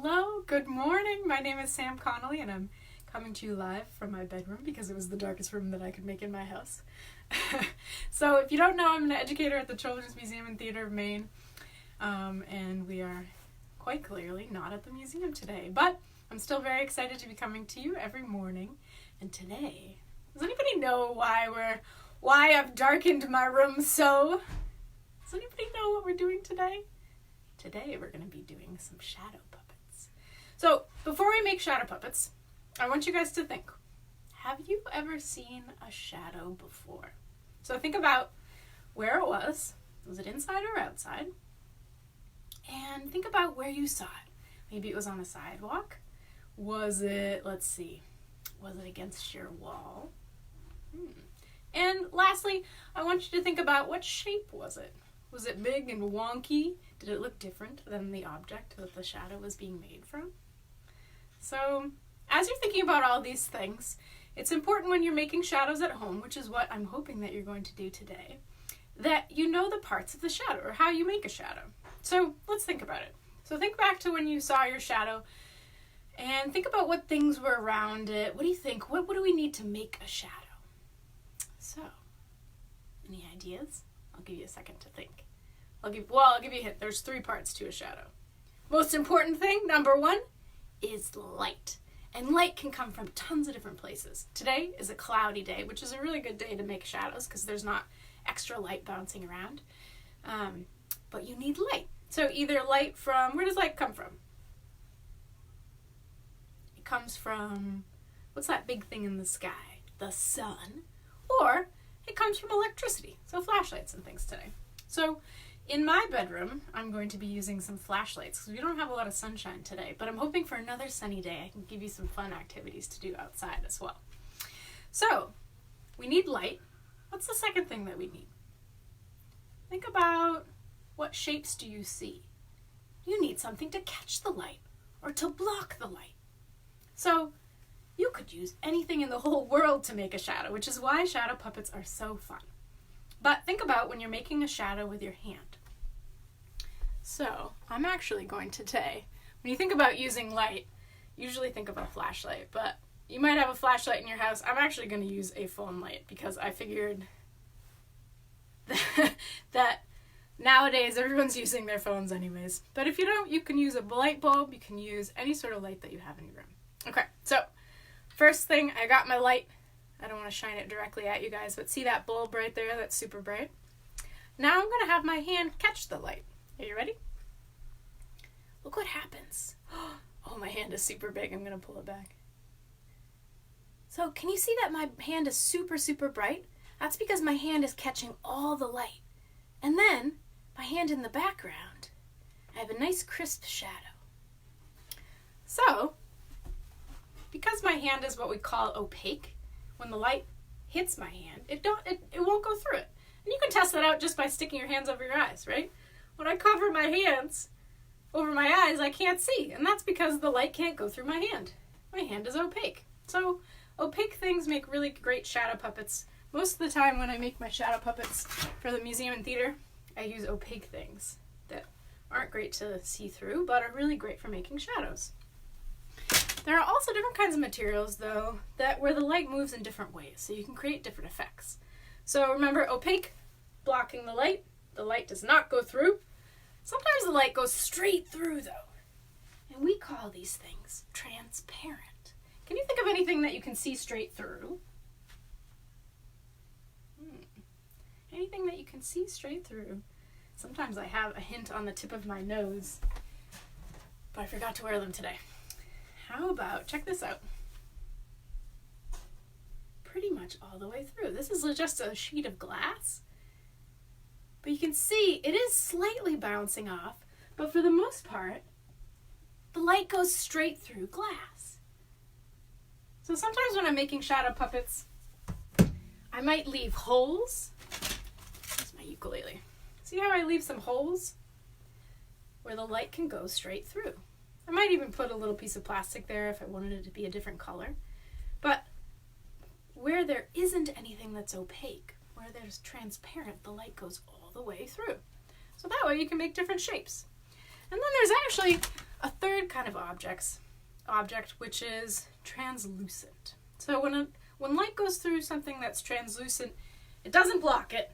Hello, good morning. My name is Sam Connolly and I'm coming to you live from my bedroom because it was the darkest room that I could make in my house. So if you don't know, I'm an educator at the Children's Museum and Theatre of Maine, and we are quite clearly not at the museum today, but I'm still very excited to be coming to you every morning. And today, does anybody know why I've darkened my room so? Does anybody know what we're doing today? Today we're going to be doing some shadow puppets. So before we make shadow puppets, I want you guys to think, have you ever seen a shadow before? So think about where it was. Was it inside or outside? And think about where you saw it. Maybe it was on a sidewalk. Was it, was it against your wall? And lastly, I want you to think about what shape was it? Was it big and wonky? Did it look different than the object that the shadow was being made from? So, as you're thinking about all these things, it's important when you're making shadows at home, which is what I'm hoping that you're going to do today, that you know the parts of the shadow or how you make a shadow. So, let's think about it. So, think back to when you saw your shadow and think about what things were around it. What do you think? What do we need to make a shadow? So, any ideas? I'll give you a second to think. I'll give you a hint. There's 3 parts to a shadow. Most important thing, number 1, is light. And light can come from tons of different places. Today is a cloudy day, which is a really good day to make shadows because there's not extra light bouncing around. But you need light. So either light from, where does light come from? It comes from, what's that big thing in the sky? The sun. Or it comes from electricity, so flashlights and things today. So in my bedroom, I'm going to be using some flashlights because we don't have a lot of sunshine today, but I'm hoping for another sunny day I can give you some fun activities to do outside as well. So we need light. What's the second thing that we need? Think about, what shapes do you see? You need something to catch the light or to block the light. So you could use anything in the whole world to make a shadow, which is why shadow puppets are so fun. But think about when you're making a shadow with your hand. So I'm actually going to today, when you think about using light, usually think of a flashlight, but you might have a flashlight in your house. I'm actually going to use a phone light because I figured that nowadays everyone's using their phones anyways. But if you don't, you can use a light bulb. You can use any sort of light that you have in your room. Okay, so first thing, I got my light. I don't want to shine it directly at you guys, but see that bulb right there that's super bright? Now I'm going to have my hand catch the light. Are you ready? Look what happens. Oh, my hand is super big. I'm going to pull it back. So can you see that my hand is super, super bright? That's because my hand is catching all the light. And then my hand in the background, I have a nice crisp shadow. So because my hand is what we call opaque, when the light hits my hand, it won't go through it. And you can test that out just by sticking your hands over your eyes, right? When I cover my hands over my eyes, I can't see. And that's because the light can't go through my hand. My hand is opaque. So opaque things make really great shadow puppets. Most of the time when I make my shadow puppets for the museum and theater, I use opaque things that aren't great to see through, but are really great for making shadows. There are also different kinds of materials, though, where the light moves in different ways, so you can create different effects. So remember, opaque, blocking the light does not go through. Sometimes the light goes straight through, though, and we call these things transparent. Can you think of anything that you can see straight through? Anything that you can see straight through. Sometimes I have a hint on the tip of my nose, but I forgot to wear them today. How about, check this out. Pretty much all the way through. This is just a sheet of glass. But you can see it is slightly bouncing off, but for the most part, the light goes straight through glass. So sometimes when I'm making shadow puppets, I might leave holes. Here's my ukulele. See how I leave some holes where the light can go straight through? I might even put a little piece of plastic there if I wanted it to be a different color. But where there isn't anything that's opaque, where there's transparent, the light goes all the way through. So that way you can make different shapes. And then there's actually a third kind of object which is translucent. So when light goes through something that's translucent, it doesn't block it.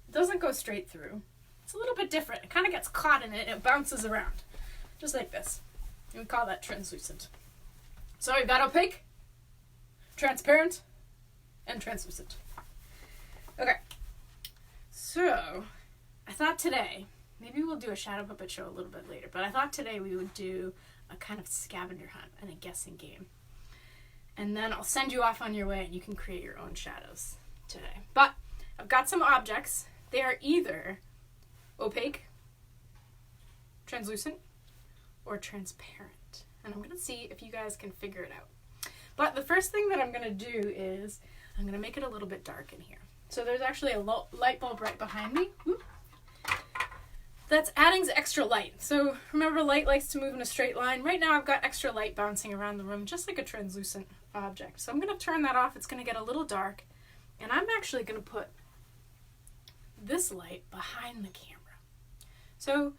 It doesn't go straight through. It's a little bit different. It kind of gets caught in it and it bounces around. Just like this. And we call that translucent. So we've got opaque, transparent, and translucent. Okay. So I thought today, maybe we'll do a shadow puppet show a little bit later, but I thought today we would do a kind of scavenger hunt and a guessing game. And then I'll send you off on your way and you can create your own shadows today. But I've got some objects. They are either opaque, translucent, or transparent. And I'm going to see if you guys can figure it out. But the first thing that I'm going to do is I'm going to make it a little bit dark in here. So there's actually a light bulb right behind me. Whoop. That's adding extra light. So remember, light likes to move in a straight line. Right now I've got extra light bouncing around the room, just like a translucent object. So I'm going to turn that off. It's going to get a little dark. And I'm actually going to put this light behind the camera. So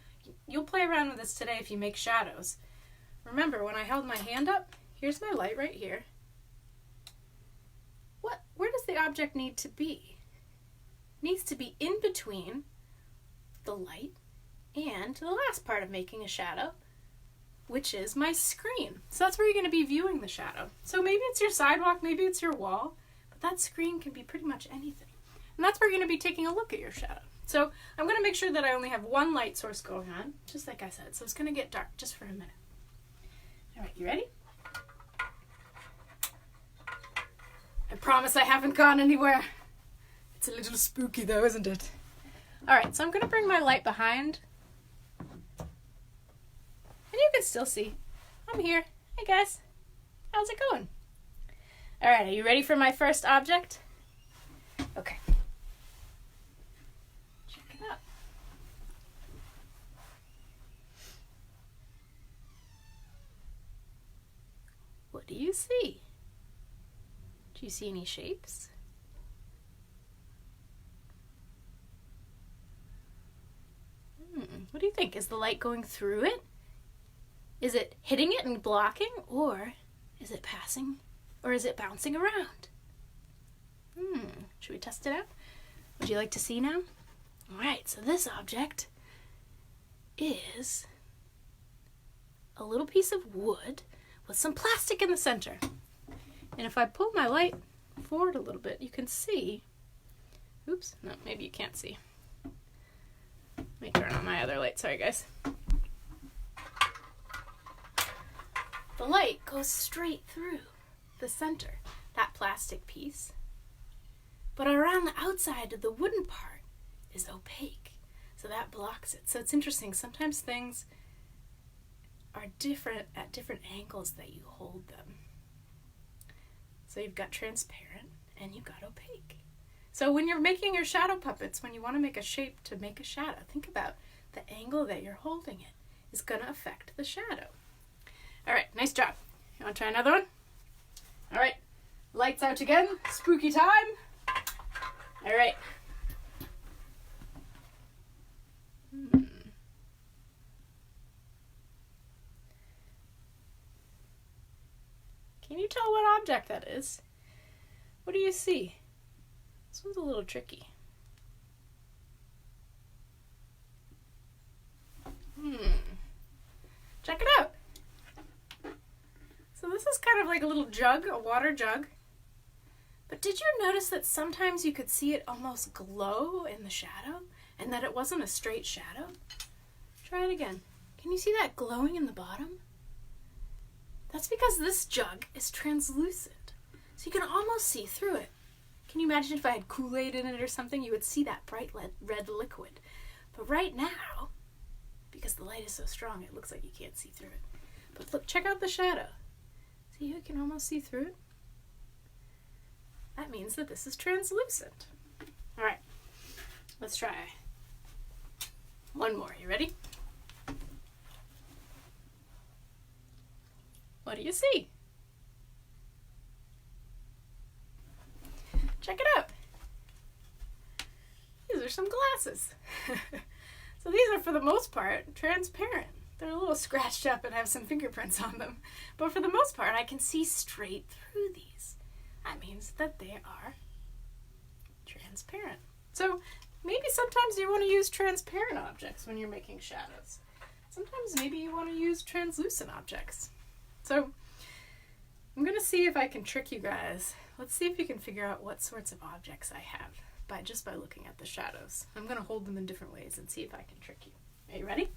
you'll play around with this today if you make shadows. Remember, when I held my hand up, here's my light right here. Where does the object need to be? It needs to be in between the light and the last part of making a shadow, which is my screen. So that's where you're going to be viewing the shadow. So maybe it's your sidewalk, maybe it's your wall, but that screen can be pretty much anything. And that's where you're going to be taking a look at your shadow. So I'm going to make sure that I only have one light source going on, just like I said. So it's going to get dark just for a minute. All right, you ready? I promise I haven't gone anywhere. It's a little spooky though, isn't it? All right, so I'm going to bring my light behind. And you can still see. I'm here. Hey guys. How's it going? All right, are you ready for my first object? Okay. Check it out. What do you see? Do you see any shapes? What do you think? Is the light going through it? Is it hitting it and blocking? Or is it passing? Or is it bouncing around? Should we test it out? Would you like to see now? Alright, so this object is a little piece of wood with some plastic in the center. And if I pull my light forward a little bit, you can see, oops, no, maybe you can't see. Let me turn on my other light, sorry guys. The light goes straight through the center, that plastic piece. But around the outside of the wooden part is opaque, so that blocks it. So it's interesting, sometimes things are different at different angles that you hold them. So you've got transparent and you've got opaque. So when you're making your shadow puppets, when you want to make a shape to make a shadow, think about the angle that you're holding it is going to affect the shadow. All right, nice job. You want to try another one? All right, lights out again. Spooky time. All right. Can you tell what object that is? What do you see? This one's a little tricky. Check it out. So this is kind of like a little jug, a water jug. But did you notice that sometimes you could see it almost glow in the shadow and that it wasn't a straight shadow? Try it again. Can you see that glowing in the bottom? That's because this jug is translucent, so you can almost see through it. Can you imagine if I had Kool-Aid in it or something? You would see that bright red liquid. But right now, because the light is so strong, it looks like you can't see through it. But look, check out the shadow. See how you can almost see through it? That means that this is translucent. All right, let's try one more. You ready? What do you see? Check it out. These are some glasses. So these are, for the most part, transparent. They're a little scratched up and have some fingerprints on them. But for the most part, I can see straight through these. That means that they are transparent. So maybe sometimes you want to use transparent objects when you're making shadows. Sometimes maybe you want to use translucent objects. So I'm going to see if I can trick you guys. Let's see if you can figure out what sorts of objects I have just by looking at the shadows. I'm going to hold them in different ways and see if I can trick you. Are you ready?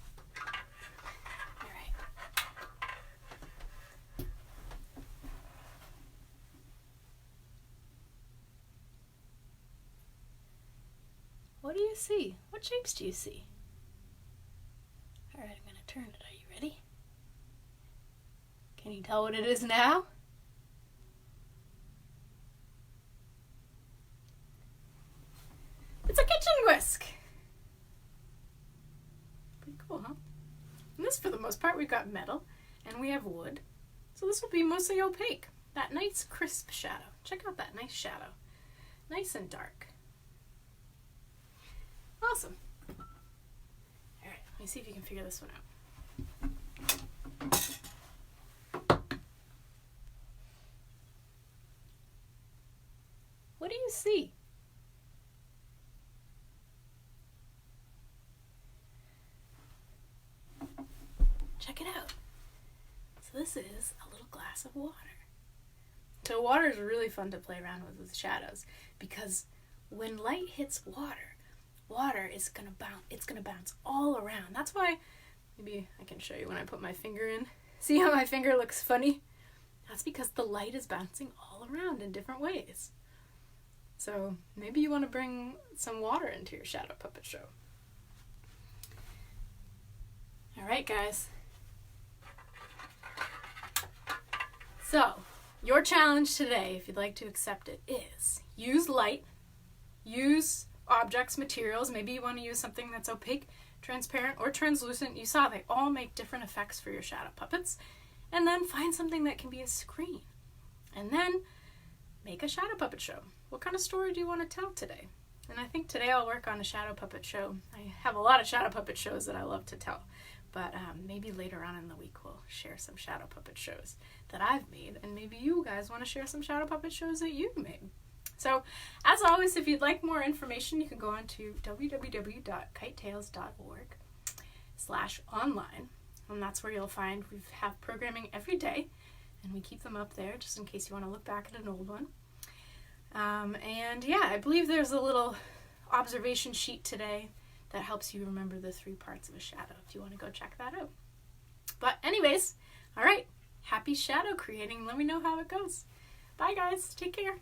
All right. What do you see? What shapes do you see? All right, I'm going to turn it. Are you ready? Can you tell what it is now? It's a kitchen whisk. Pretty cool, huh? And this, for the most part, we've got metal and we have wood. So this will be mostly opaque. That nice crisp shadow. Check out that nice shadow. Nice and dark. Awesome. All right, let me see if you can figure this one out. What do you see? Check it out. So this is a little glass of water. So water is really fun to play around with shadows because when light hits water, water is gonna bounce. It's gonna bounce all around. That's why, maybe I can show you when I put my finger in. See how my finger looks funny? That's because the light is bouncing all around in different ways. So maybe you want to bring some water into your shadow puppet show. All right, guys. So, your challenge today, if you'd like to accept it, is use light, use objects, materials. Maybe you want to use something that's opaque, transparent, or translucent. You saw they all make different effects for your shadow puppets. And then find something that can be a screen. And then make a shadow puppet show. What kind of story do you want to tell today? And I think today I'll work on a shadow puppet show. I have a lot of shadow puppet shows that I love to tell. But maybe later on in the week we'll share some shadow puppet shows that I've made. And maybe you guys want to share some shadow puppet shows that you've made. So, as always, if you'd like more information, you can go on to www.kitetales.org/online. And that's where you'll find we have programming every day. And we keep them up there just in case you want to look back at an old one. And yeah, I believe there's a little observation sheet today that helps you remember the 3 parts of a shadow if you want to go check that out. But anyways, all right, happy shadow creating. Let me know how it goes. Bye guys, take care.